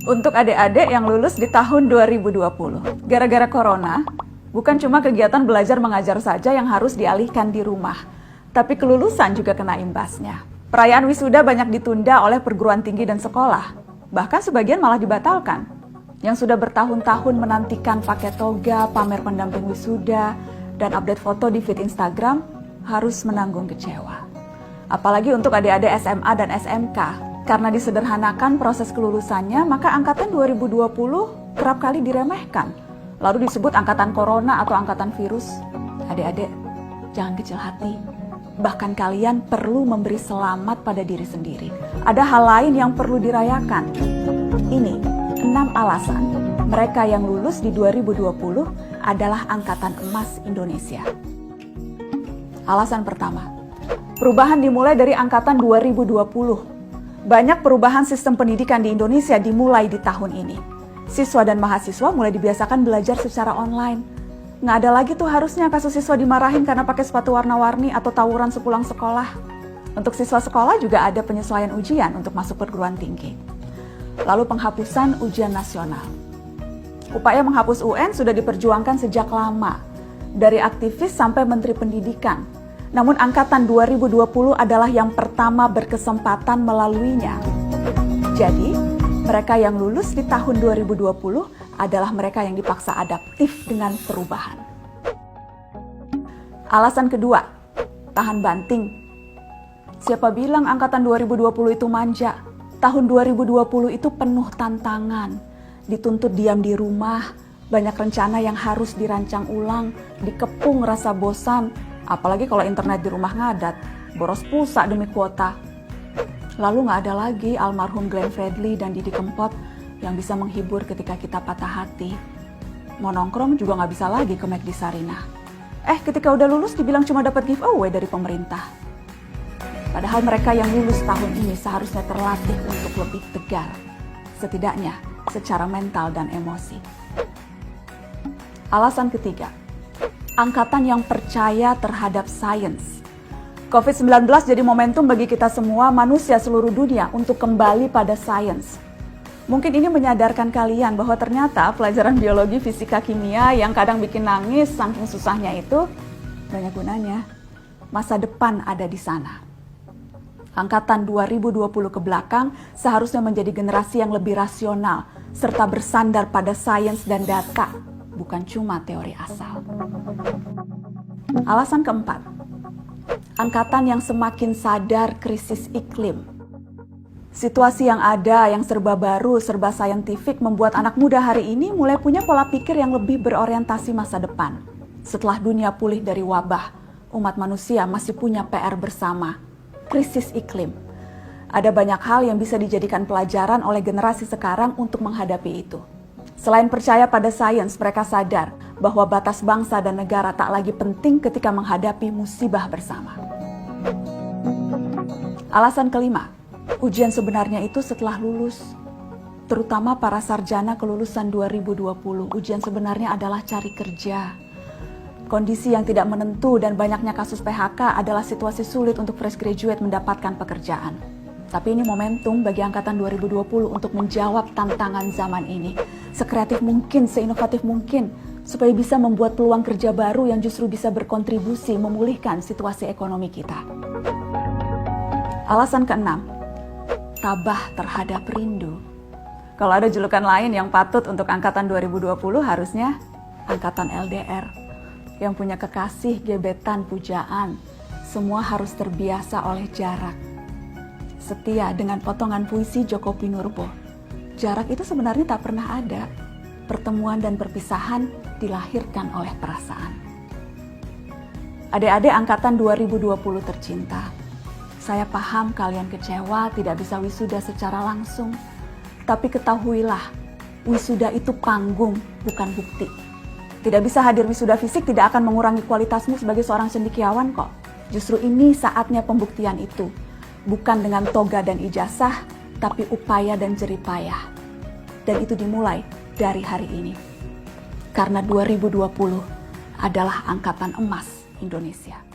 Untuk adik-adik yang lulus di tahun 2020, gara-gara corona, bukan cuma kegiatan belajar mengajar saja yang harus dialihkan di rumah, tapi kelulusan juga kena imbasnya. Perayaan wisuda banyak ditunda oleh perguruan tinggi dan sekolah, bahkan sebagian malah dibatalkan. Yang sudah bertahun-tahun menantikan pakai toga, pamer pendamping wisuda, dan update foto di feed Instagram, harus menanggung kecewa. Apalagi untuk adik-adik SMA dan SMK, karena disederhanakan proses kelulusannya, maka angkatan 2020 kerap kali diremehkan. Lalu disebut angkatan corona atau angkatan virus. Adik-adik, jangan kecil hati. Bahkan kalian perlu memberi selamat pada diri sendiri. Ada hal lain yang perlu dirayakan. Ini 6 alasan mereka yang lulus di 2020 adalah angkatan emas Indonesia. Alasan pertama, perubahan dimulai dari angkatan 2020. Banyak perubahan sistem pendidikan di Indonesia dimulai di tahun ini. Siswa dan mahasiswa mulai dibiasakan belajar secara online. Nggak ada lagi tuh harusnya kasus siswa dimarahin karena pakai sepatu warna-warni atau tawuran sepulang sekolah. Untuk siswa sekolah juga ada penyesuaian ujian untuk masuk perguruan tinggi. Lalu penghapusan ujian nasional. Upaya menghapus UN sudah diperjuangkan sejak lama, dari aktivis sampai Menteri Pendidikan. Namun angkatan 2020 adalah yang pertama berkesempatan melaluinya. Jadi, mereka yang lulus di tahun 2020 adalah mereka yang dipaksa adaptif dengan perubahan. Alasan kedua, tahan banting. Siapa bilang angkatan 2020 itu manja? Tahun 2020 itu penuh tantangan. Dituntut diam di rumah, banyak rencana yang harus dirancang ulang, dikepung rasa bosan, apalagi kalau internet di rumah ngadat, boros pulsa demi kuota. Lalu nggak ada lagi almarhum Glenn Fredly dan Didi Kempot yang bisa menghibur ketika kita patah hati. Mau nongkrong juga nggak bisa lagi ke McD Sarinah. Ketika udah lulus dibilang cuma dapat giveaway dari pemerintah. Padahal mereka yang lulus tahun ini seharusnya terlatih untuk lebih tegar. Setidaknya secara mental dan emosi. Alasan ketiga, angkatan yang percaya terhadap sains. COVID-19 jadi momentum bagi kita semua manusia seluruh dunia untuk kembali pada sains. Mungkin ini menyadarkan kalian bahwa ternyata pelajaran biologi, fisika, kimia yang kadang bikin nangis saking susahnya itu banyak gunanya. Masa depan ada di sana. Angkatan 2020 ke belakang seharusnya menjadi generasi yang lebih rasional serta bersandar pada sains dan data, bukan cuma teori asal. Alasan keempat, angkatan yang semakin sadar krisis iklim. Situasi yang ada, yang serba baru, serba saintifik membuat anak muda hari ini mulai punya pola pikir yang lebih berorientasi masa depan. Setelah dunia pulih dari wabah, umat manusia masih punya PR bersama, krisis iklim. Ada banyak hal yang bisa dijadikan pelajaran oleh generasi sekarang untuk menghadapi itu. Selain percaya pada sains, mereka sadar bahwa batas bangsa dan negara tak lagi penting ketika menghadapi musibah bersama. Alasan kelima, ujian sebenarnya itu setelah lulus. Terutama para sarjana kelulusan 2020, ujian sebenarnya adalah cari kerja. Kondisi yang tidak menentu dan banyaknya kasus PHK adalah situasi sulit untuk fresh graduate mendapatkan pekerjaan. Tapi ini momentum bagi angkatan 2020 untuk menjawab tantangan zaman ini. Sekreatif mungkin, seinovatif mungkin, supaya bisa membuat peluang kerja baru yang justru bisa berkontribusi memulihkan situasi ekonomi kita. Alasan keenam, tabah terhadap rindu. Kalau ada julukan lain yang patut untuk angkatan 2020 harusnya angkatan LDR. Yang punya kekasih, gebetan, pujaan, semua harus terbiasa oleh jarak. Setia dengan potongan puisi Djoko Pinurbo. Jarak itu sebenarnya tak pernah ada. Pertemuan dan perpisahan dilahirkan oleh perasaan. Adik-adik angkatan 2020 tercinta, saya paham kalian kecewa tidak bisa wisuda secara langsung. Tapi ketahuilah, wisuda itu panggung, bukan bukti. Tidak bisa hadir wisuda fisik tidak akan mengurangi kualitasmu sebagai seorang cendekiawan kok. Justru ini saatnya pembuktian itu. Bukan dengan toga dan ijazah, tapi upaya dan jeripayah. Dan itu dimulai dari hari ini. Karena 2020 adalah angkatan emas Indonesia.